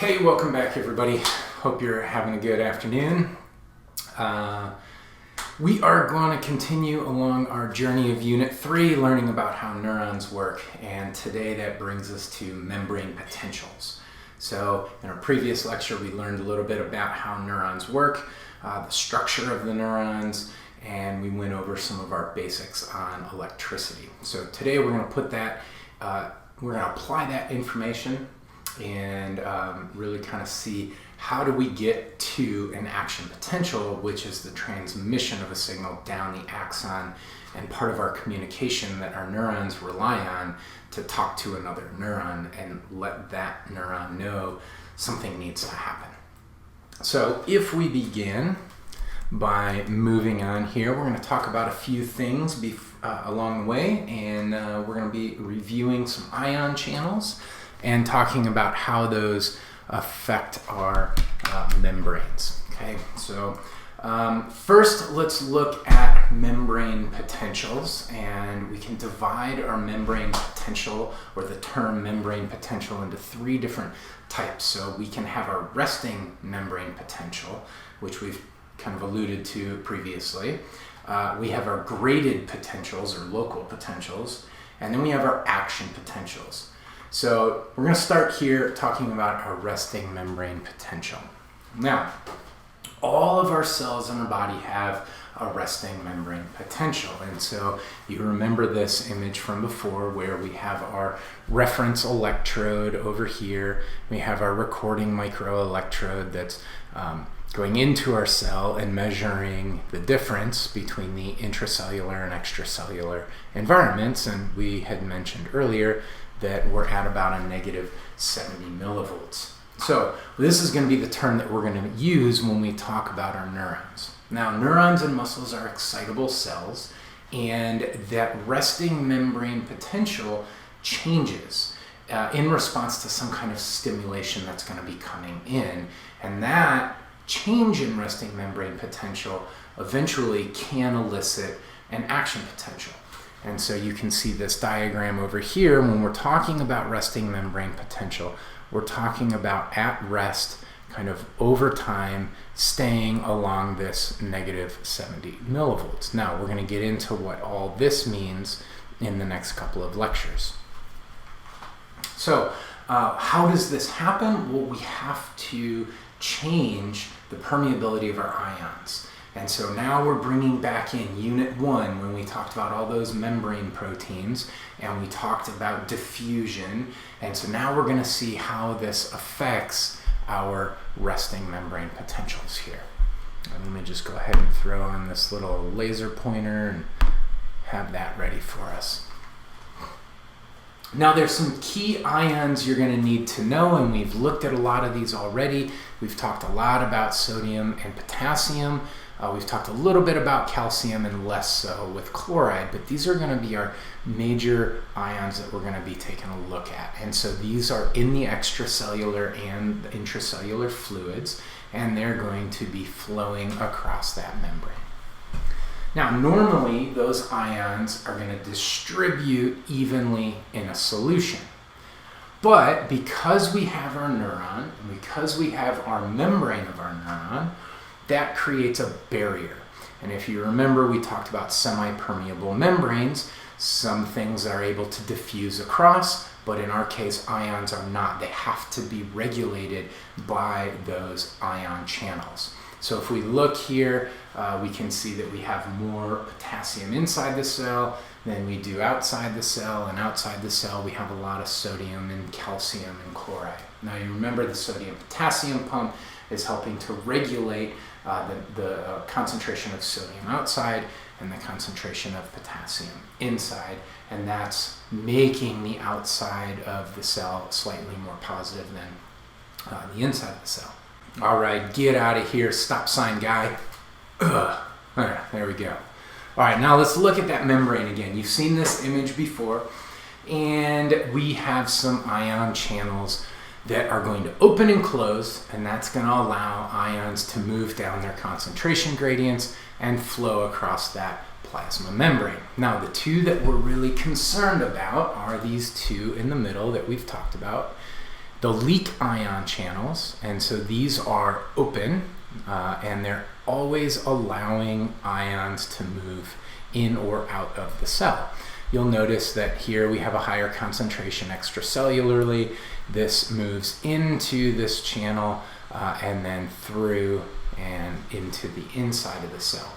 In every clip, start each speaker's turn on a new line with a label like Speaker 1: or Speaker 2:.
Speaker 1: Hey, welcome back everybody. Hope you're having a good afternoon. We are going to continue along our journey of Unit 3, learning about how neurons work, and today that brings us to membrane potentials. So in our previous lecture we learned a little bit about how neurons work, the structure of the neurons, and we went over some of our basics on electricity. So today we're going to put that, we're going to apply that information and really kind of see how do we get to an action potential, which is the transmission of a signal down the axon and part of our communication that our neurons rely on to talk to another neuron and let that neuron know something needs to happen. So if we begin by moving on here, we're going to talk about a few things along the way, and we're going to be reviewing some ion channels and talking about how those affect our membranes. Okay, so first let's look at membrane potentials, and we can divide our membrane potential, or the term membrane potential, into three different types. So we can have our resting membrane potential, which we've kind of alluded to previously. We have our graded potentials, or local potentials, and then we have our action potentials. So we're going to start here talking about our resting membrane potential. Now, all of our cells in our body have a resting membrane potential. And so you remember this image from before where we have our reference electrode over here. We have our recording microelectrode that's going into our cell and measuring the difference between the intracellular and extracellular environments. And we had mentioned earlier that we're at about a negative 70 millivolts. So this is going to be the term that we're going to use when we talk about our neurons. Now, neurons and muscles are excitable cells, and that resting membrane potential changes in response to some kind of stimulation that's going to be coming in. And that change in resting membrane potential eventually can elicit an action potential. And so you can see this diagram over here. When we're talking about resting membrane potential, we're talking about at rest, kind of over time, staying along this negative 70 millivolts. Now, we're going to get into what all this means in the next couple of lectures. So how does this happen? Well, we have to change the permeability of our ions. And so now we're bringing back in Unit 1 when we talked about all those membrane proteins and we talked about diffusion. And so now we're going to see how this affects our resting membrane potentials here. And let me just go ahead and throw on this little laser pointer and have that ready for us. Now there's some key ions you're going to need to know, and we've looked at a lot of these already. We've talked a lot about sodium and potassium. We've talked a little bit about calcium and less so with chloride, but these are going to be our major ions that we're going to be taking a look at. And so these are in the extracellular and the intracellular fluids, and they're going to be flowing across that membrane. Now, normally those ions are going to distribute evenly in a solution. But because we have our neuron, and because we have our membrane of our neuron, that creates a barrier. And if you remember, we talked about semi-permeable membranes. Some things are able to diffuse across, but in our case, ions are not. They have to be regulated by those ion channels. So if we look here, we can see that we have more potassium inside the cell than we do outside the cell, and outside the cell we have a lot of sodium and calcium and chloride. Now you remember the sodium-potassium pump is helping to regulate the concentration of sodium outside and the concentration of potassium inside, and that's making the outside of the cell slightly more positive than the inside of the cell. All right, get out of here, stop sign guy. Ugh. All right, there we go. All right, now let's look at that membrane again. You've seen this image before, and we have some ion channels that are going to open and close, and that's going to allow ions to move down their concentration gradients and flow across that plasma membrane. Now, the two that we're really concerned about are these two in the middle that we've talked about, They'll leak ion channels, and so these are open, and they're always allowing ions to move in or out of the cell. You'll notice that here we have a higher concentration extracellularly. This moves into this channel and then through and into the inside of the cell.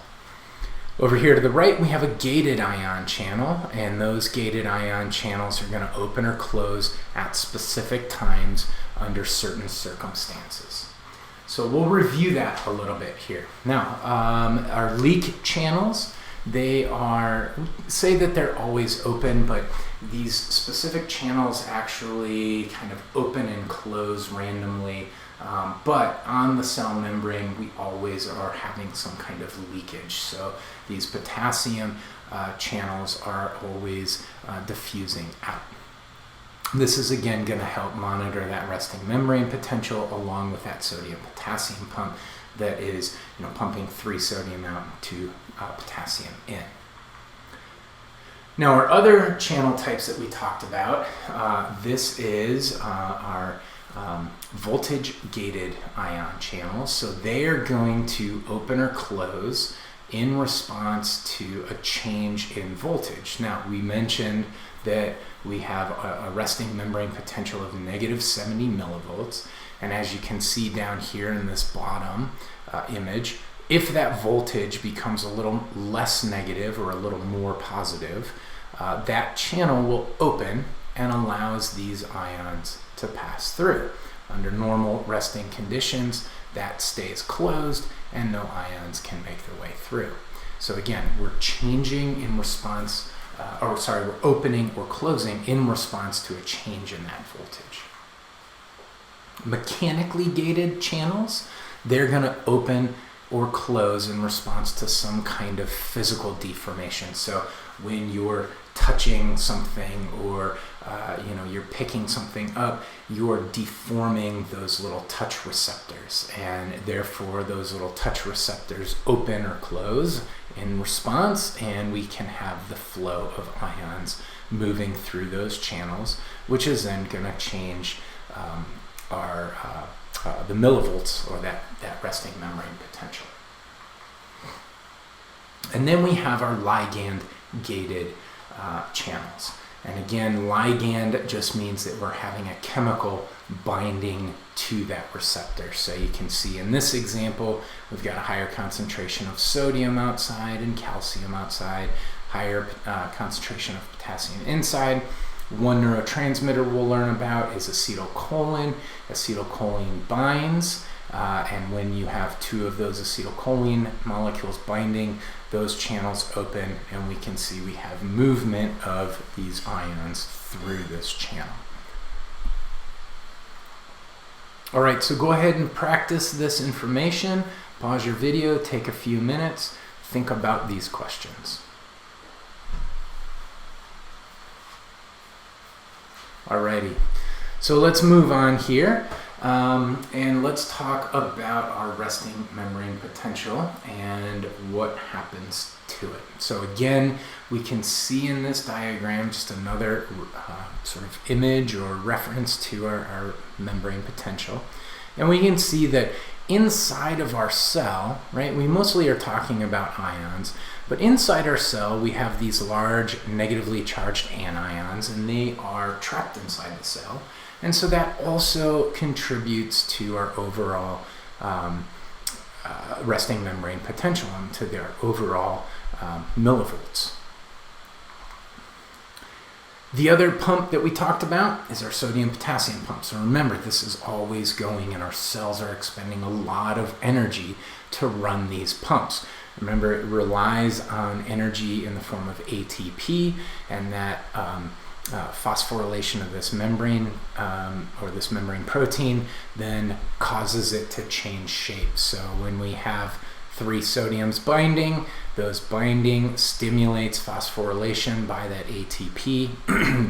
Speaker 1: Over here to the right, we have a gated ion channel, and those gated ion channels are going to open or close at specific times under certain circumstances. So we'll review that a little bit here. Now, our leak channels, they say that they're always open, but these specific channels actually kind of open and close randomly. But on the cell membrane, we always are having some kind of leakage. So these potassium channels are always diffusing out. This is again going to help monitor that resting membrane potential along with that sodium-potassium pump that is pumping 3 sodium out, 2 potassium in. Now our other channel types that we talked about, this is our voltage-gated ion channels. So they are going to open or close in response to a change in voltage. Now we mentioned that we have a resting membrane potential of -70 millivolts, and as you can see down here in this bottom image, if that voltage becomes a little less negative or a little more positive, that channel will open and allows these ions to pass through. Under normal resting conditions, that stays closed and no ions can make their way through. So again, we're changing in response, we're opening or closing in response to a change in that voltage. Mechanically gated channels, they're going to open or close in response to some kind of physical deformation. So when you're touching something or you're picking something up, you're deforming those little touch receptors, and therefore those little touch receptors open or close in response, and we can have the flow of ions moving through those channels, which is then going to change the millivolts, or that resting membrane potential. And then we have our ligand-gated channels. And again, ligand just means that we're having a chemical binding to that receptor. So you can see in this example, we've got a higher concentration of sodium outside and calcium outside, higher concentration of potassium inside. One neurotransmitter we'll learn about is acetylcholine. Acetylcholine binds, and when you have 2 of those acetylcholine molecules binding, those channels open, and we can see we have movement of these ions through this channel. All right, so go ahead and practice this information. Pause your video, take a few minutes, think about these questions. Alrighty, so let's move on here, and let's talk about our resting membrane potential and what happens to it. So again, we can see in this diagram just another sort of image or reference to our membrane potential, and we can see that inside of our cell, right, we mostly are talking about ions, but inside our cell we have these large negatively charged anions, and they are trapped inside the cell, and so that also contributes to our overall resting membrane potential and to their overall millivolts. The other pump that we talked about is our sodium-potassium pump. So remember, this is always going, and our cells are expending a lot of energy to run these pumps. Remember, it relies on energy in the form of ATP, and that phosphorylation of this membrane or this membrane protein then causes it to change shape. So when we have 3 sodiums binding, those binding stimulates phosphorylation by that ATP.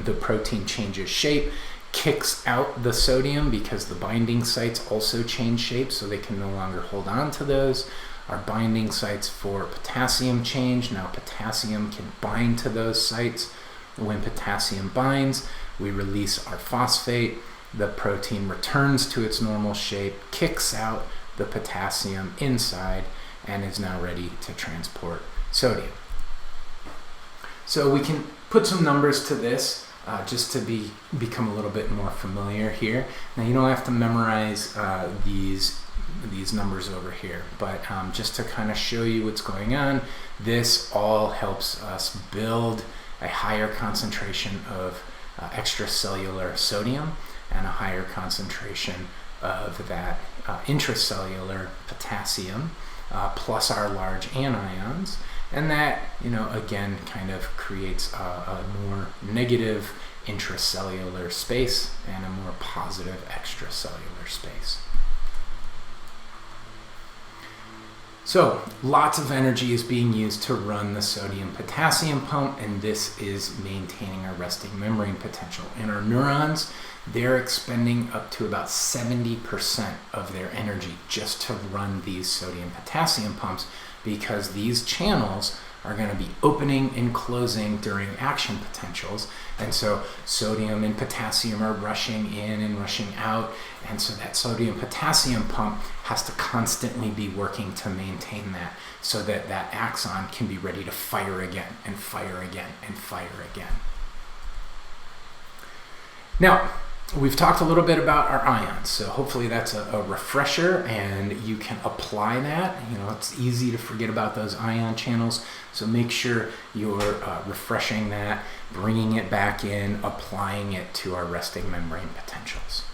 Speaker 1: The protein changes shape, kicks out the sodium because the binding sites also change shape, so they can no longer hold on to those. Our binding sites for potassium change. Now potassium can bind to those sites. When potassium binds, we release our phosphate, the protein returns to its normal shape, kicks out the potassium inside, and is now ready to transport sodium. So we can put some numbers to this just to become a little bit more familiar here. Now you don't have to memorize these numbers over here, but just to kind of show you what's going on, this all helps us build a higher concentration of extracellular sodium and a higher concentration of that intracellular potassium plus our large anions, and that, you know, again kind of creates a more negative intracellular space and a more positive extracellular space. So lots of energy is being used to run the sodium-potassium pump, and this is maintaining our resting membrane potential. And our neurons, they're expending up to about 70% of their energy just to run these sodium-potassium pumps, because these channels are going to be opening and closing during action potentials. And so sodium and potassium are rushing in and rushing out. And so that sodium potassium pump has to constantly be working to maintain that, so that that axon can be ready to fire again and fire again and fire again. Now, we've talked a little bit about our ions, so hopefully that's a refresher and you can apply that. You know, it's easy to forget about those ion channels, so make sure you're refreshing that, bringing it back in, applying it to our resting membrane potentials.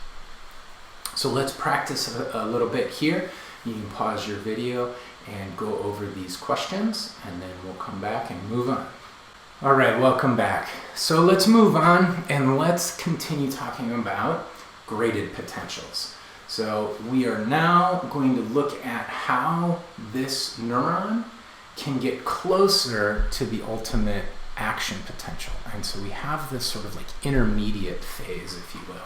Speaker 1: So let's practice a little bit here. You can pause your video and go over these questions, and then we'll come back and move on. All right, welcome back. So let's move on and let's continue talking about graded potentials. So we are now going to look at how this neuron can get closer to the ultimate action potential. And so we have this sort of like intermediate phase, if you will.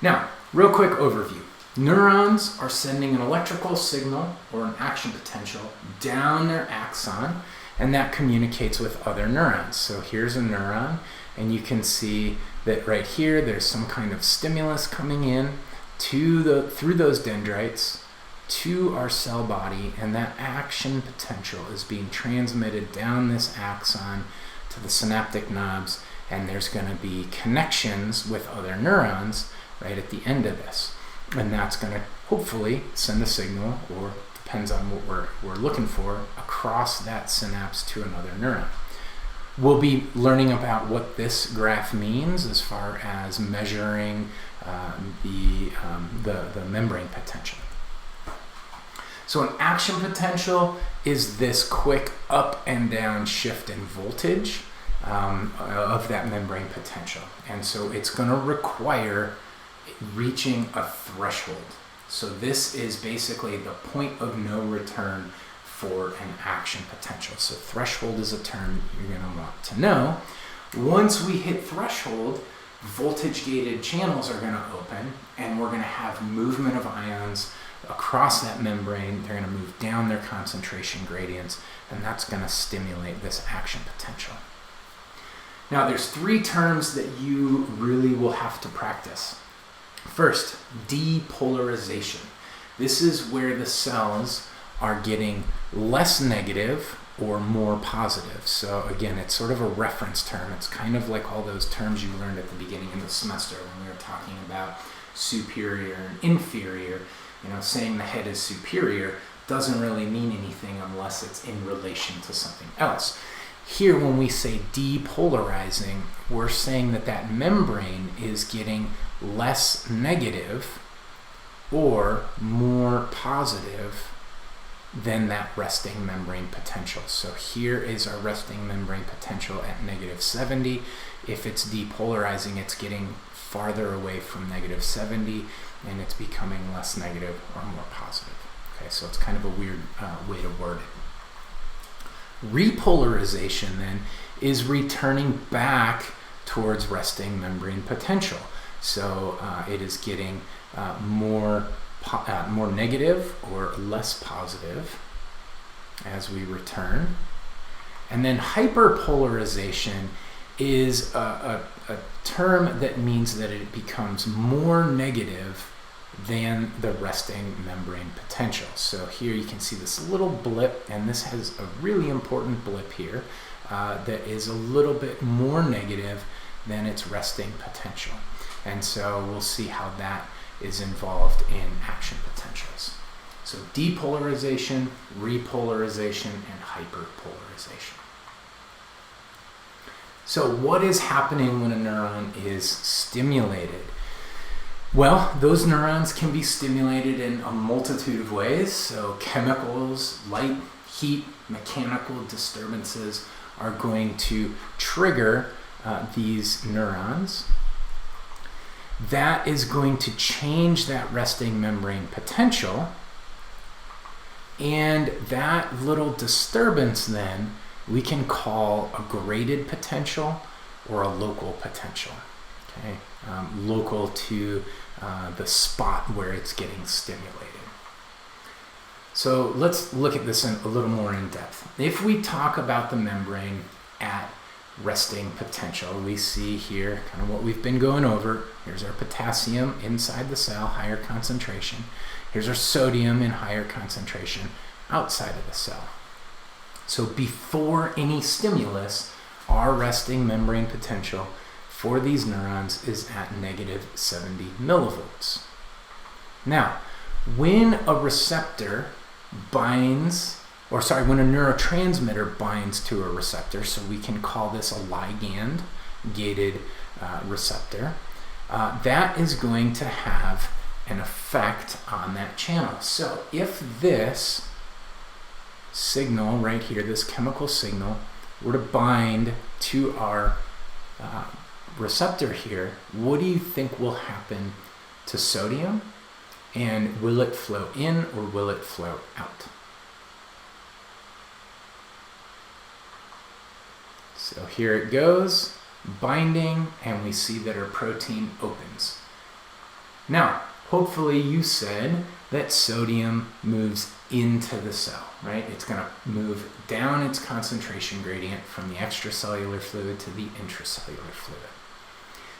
Speaker 1: Now, real quick overview. Neurons are sending an electrical signal or an action potential down their axon, and that communicates with other neurons. So here's a neuron, and you can see that right here there's some kind of stimulus coming in through those dendrites to our cell body, and that action potential is being transmitted down this axon to the synaptic knobs, and there's going to be connections with other neurons right at the end of this. And that's going to hopefully send a signal, or depends on what we're looking for, across that synapse to another neuron. We'll be learning about what this graph means as far as measuring the membrane potential. So an action potential is this quick up and down shift in voltage of that membrane potential. And so it's going to require reaching a threshold. So this is basically the point of no return for an action potential. So threshold is a term you're going to want to know. Once we hit threshold, voltage-gated channels are going to open, and we're going to have movement of ions across that membrane. They're going to move down their concentration gradients, and that's going to stimulate this action potential. Now, there's three terms that you really will have to practice. First, depolarization. This is where the cells are getting less negative or more positive. So again, it's sort of a reference term. It's kind of like all those terms you learned at the beginning of the semester when we were talking about superior and inferior. You know, saying the head is superior doesn't really mean anything unless it's in relation to something else. Here, when we say depolarizing, we're saying that that membrane is getting less negative or more positive than that resting membrane potential. So here is our resting membrane potential at -70. If it's depolarizing, it's getting farther away from -70, and it's becoming less negative or more positive. Okay, so it's kind of a weird way to word it. Repolarization then is returning back towards resting membrane potential. So it is getting more negative or less positive as we return. And then hyperpolarization is a term that means that it becomes more negative than the resting membrane potential. So here you can see this little blip, and this has a really important blip here that is a little bit more negative than its resting potential. And so we'll see how that is involved in action potentials. So depolarization, repolarization, and hyperpolarization. So what is happening when a neuron is stimulated? Well, those neurons can be stimulated in a multitude of ways. So chemicals, light, heat, mechanical disturbances are going to trigger these neurons. That is going to change that resting membrane potential, and that little disturbance then we can call a graded potential or a local potential. Okay, local to the spot where it's getting stimulated. So let's look at this in a little more in depth. If we talk about the membrane at resting potential, we see here kind of what we've been going over. Here's our potassium inside the cell, higher concentration. Here's our sodium in higher concentration outside of the cell. So before any stimulus, our resting membrane potential for these neurons is at negative 70 millivolts. Now, when a receptor binds, when a neurotransmitter binds to a receptor, so we can call this a ligand-gated receptor, that is going to have an effect on that channel. So if this signal right here, this chemical signal, were to bind to our receptor here, what do you think will happen to sodium? And will it flow in or will it flow out? So here it goes, binding, and we see that our protein opens. Now, hopefully you said that sodium moves into the cell, right? It's going to move down its concentration gradient from the extracellular fluid to the intracellular fluid.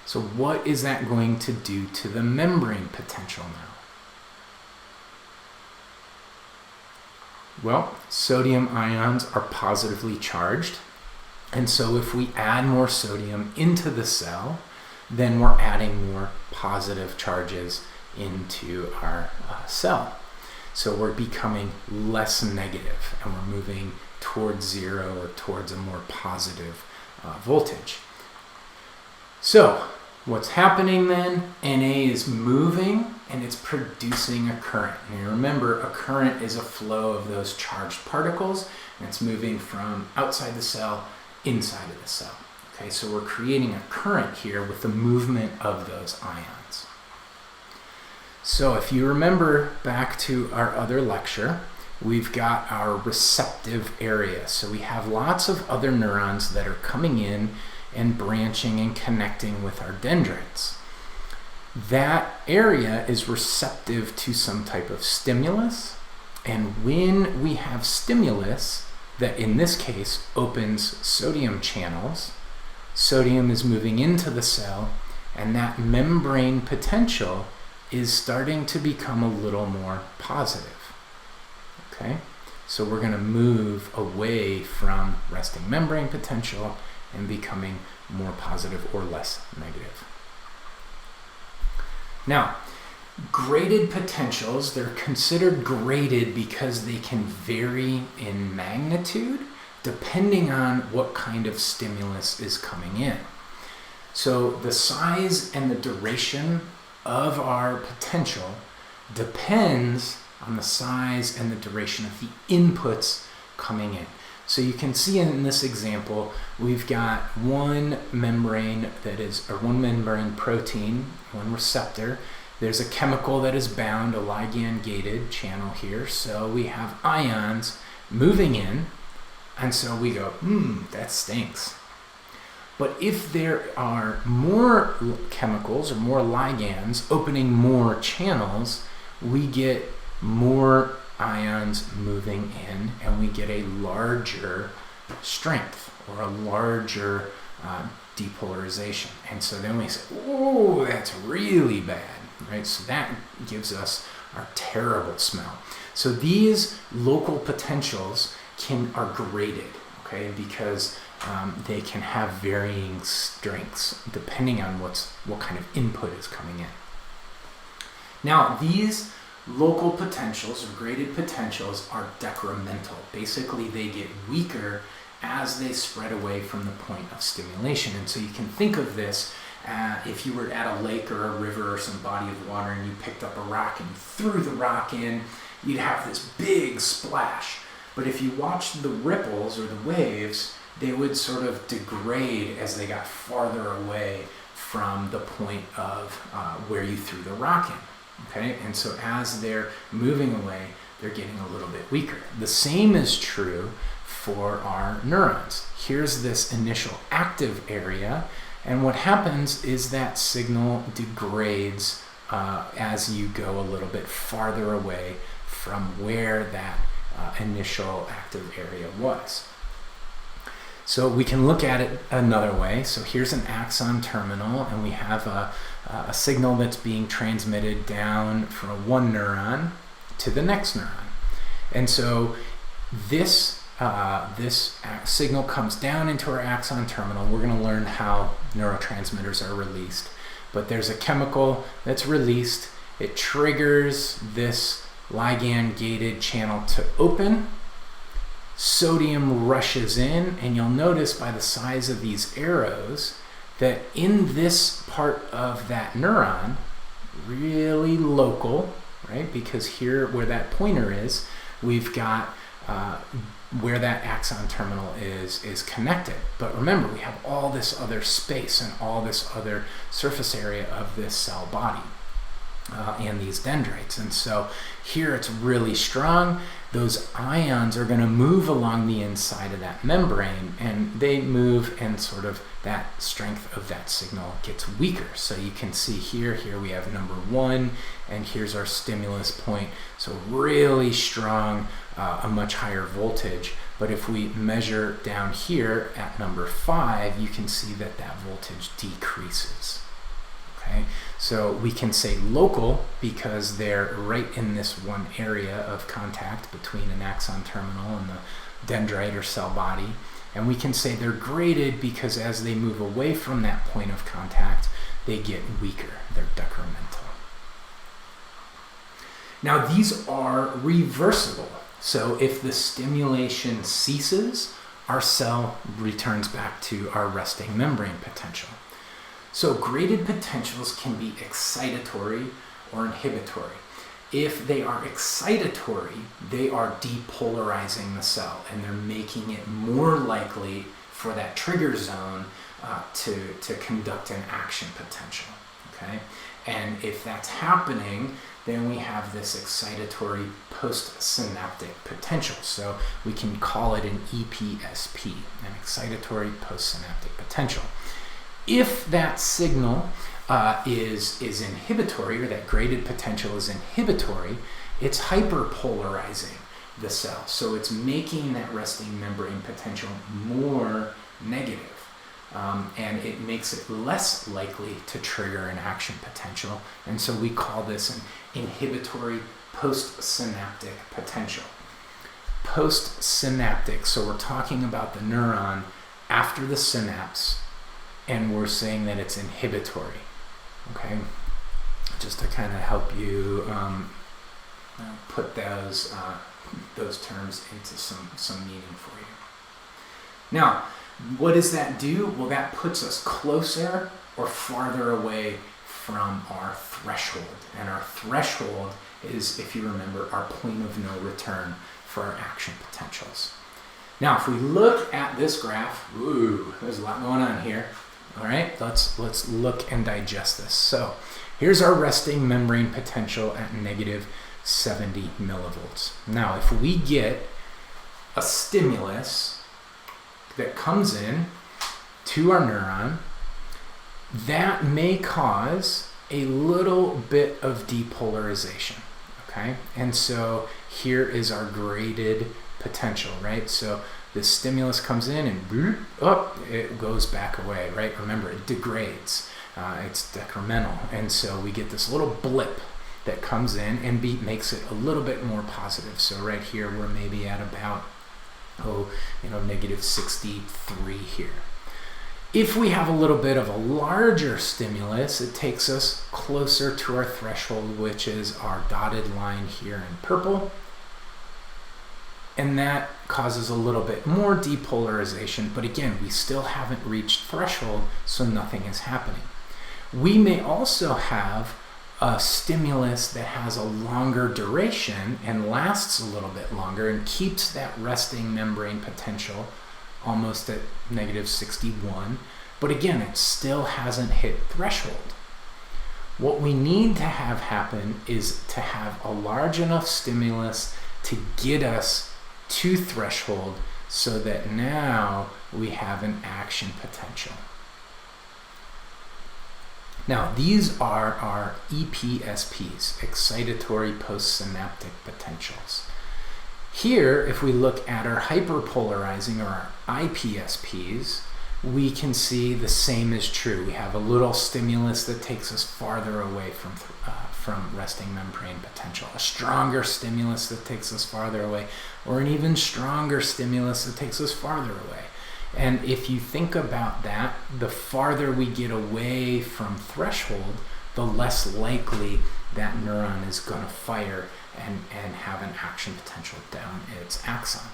Speaker 1: So what is that going to do to the membrane potential now? Well, sodium ions are positively charged, and so if we add more sodium into the cell, then we're adding more positive charges into our cell. So we're becoming less negative, and we're moving towards zero or towards a more positive voltage. So what's happening then? Na is moving and it's producing a current. And you remember, a current is a flow of those charged particles, and it's moving from outside the cell inside of the cell. Okay, so we're creating a current here with the movement of those ions. So if you remember back to our other lecture, we've got our receptive area. So we have lots of other neurons that are coming in and branching and connecting with our dendrites. That area is receptive to some type of stimulus, and when we have stimulus that in this case opens sodium channels, sodium is moving into the cell, and that membrane potential is starting to become a little more positive. Okay, so we're going to move away from resting membrane potential and becoming more positive or less negative. Now, graded potentials, they're considered graded because they can vary in magnitude depending on what kind of stimulus is coming in. So the size and the duration of our potential depends on the size and the duration of the inputs coming in. So you can see in this example, we've got one membrane protein, one receptor. There's a chemical that is bound, a ligand-gated channel here. So we have ions moving in, and so we go, that stinks. But if there are more chemicals or more ligands opening more channels, we get more ions moving in, and we get a larger strength or a larger depolarization. And so then we say, oh, that's really bad, right? So that gives us our terrible smell. So these local potentials are graded, okay, because they can have varying strengths depending on what kind of input is coming in. Now, these local potentials or graded potentials are decremental. Basically, they get weaker as they spread away from the point of stimulation. And so you can think of this if you were at a lake or a river or some body of water and you picked up a rock and you threw the rock in, you'd have this big splash. But if you watched the ripples or the waves, they would sort of degrade as they got farther away from the point of where you threw the rock in. Okay, and so as they're moving away, they're getting a little bit weaker. The same is true for our neurons. Here's this initial active area, and what happens is that signal degrades as you go a little bit farther away from where that initial active area was. So we can look at it another way. So here's an axon terminal, and we have a signal that's being transmitted down from one neuron to the next neuron. And so this signal comes down into our axon terminal. We're going to learn how neurotransmitters are released. But there's a chemical that's released. It triggers this ligand-gated channel to open. Sodium rushes in, and you'll notice by the size of these arrows that in this part of that neuron, really local, right? Because here where that pointer is, we've got where that axon terminal is connected. But remember, we have all this other space and all this other surface area of this cell body and these dendrites. And so here it's really strong. Those ions are going to move along the inside of that membrane, and they move, and sort of that strength of that signal gets weaker. So you can see here we have number 1, and here's our stimulus point. So really strong, a much higher voltage. But if we measure down here at number 5, you can see that that voltage decreases. Okay, so we can say local because they're right in this one area of contact between an axon terminal and the dendrite or cell body. And we can say they're graded because as they move away from that point of contact, they get weaker. They're decremental. Now, these are reversible. So if the stimulation ceases, our cell returns back to our resting membrane potential. So graded potentials can be excitatory or inhibitory. If they are excitatory, they are depolarizing the cell, and they're making it more likely for that trigger zone to conduct an action potential. Okay? And if that's happening, then we have this excitatory postsynaptic potential. So we can call it an EPSP, an excitatory postsynaptic potential. If that signal is inhibitory, or that graded potential is inhibitory, it's hyperpolarizing the cell. So it's making that resting membrane potential more negative. And it makes it less likely to trigger an action potential. And so we call this an inhibitory postsynaptic potential. Postsynaptic, so we're talking about the neuron after the synapse, and we're saying that it's inhibitory. Okay, just to kind of help you put those terms into some meaning for you. Now, what does that do? Well, that puts us closer or farther away from our threshold. And our threshold is, if you remember, our point of no return for our action potentials. Now, if we look at this graph, there's a lot going on here. All right, let's look and digest this. So here's our resting membrane potential at negative 70 millivolts. Now, if we get a stimulus that comes in to our neuron, that may cause a little bit of depolarization, okay? And so here is our graded potential, right? So This stimulus comes in and it goes back away, right? Remember, it degrades. It's decremental. And so we get this little blip that comes in and makes it a little bit more positive. So right here, we're maybe at about, negative 63 here. If we have a little bit of a larger stimulus, it takes us closer to our threshold, which is our dotted line here in purple. And that causes a little bit more depolarization, but again, we still haven't reached threshold, so nothing is happening. We may also have a stimulus that has a longer duration and lasts a little bit longer and keeps that resting membrane potential almost at negative 61, but again, it still hasn't hit threshold. What we need to have happen is to have a large enough stimulus to get us to threshold so that now we have an action potential. Now, these are our EPSPs, excitatory postsynaptic potentials. Here, if we look at our hyperpolarizing or our IPSPs, we can see the same is true. We have a little stimulus that takes us farther away from resting membrane potential, a stronger stimulus that takes us farther away, or an even stronger stimulus that takes us farther away. And if you think about that, the farther we get away from threshold, the less likely that neuron is going to fire and have an action potential down its axon.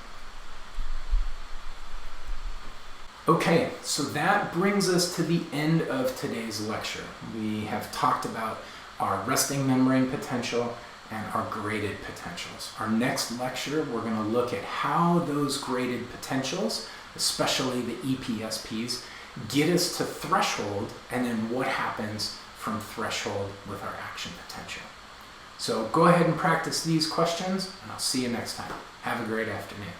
Speaker 1: Okay, so that brings us to the end of today's lecture. We have talked about our resting membrane potential and our graded potentials. Our next lecture, we're going to look at how those graded potentials, especially the EPSPs, get us to threshold, and then what happens from threshold with our action potential. So go ahead and practice these questions, and I'll see you next time. Have a great afternoon.